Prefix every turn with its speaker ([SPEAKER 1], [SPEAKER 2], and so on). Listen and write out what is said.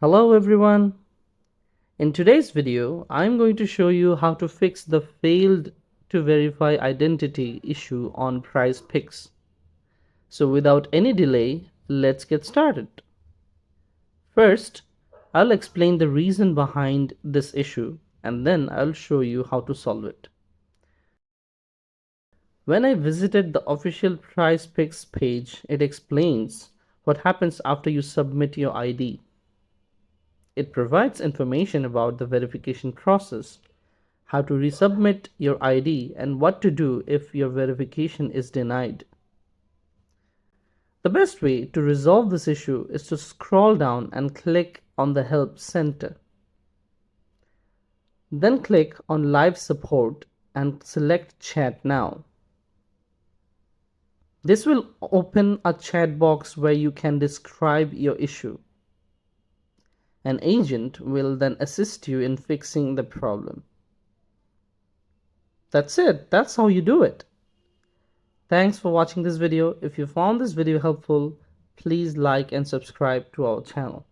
[SPEAKER 1] Hello everyone. In today's video, I'm going to show you how to fix the failed to verify identity issue on PrizePicks. So without any delay, let's get started. First, I'll explain the reason behind this issue and then I'll show you how to solve it. When I visited the official PrizePicks page, it explains what happens after you submit your ID. It provides information about the verification process, how to resubmit your ID, and what to do if your verification is denied. The best way to resolve this issue is to scroll down and click on the Help Center. Then click on Live Support and select Chat Now. This will open a chat box where you can describe your issue. An agent will then assist you in fixing the problem. That's it. That's how you do it. Thanks for watching this video. If you found this video helpful, please like and subscribe to our channel.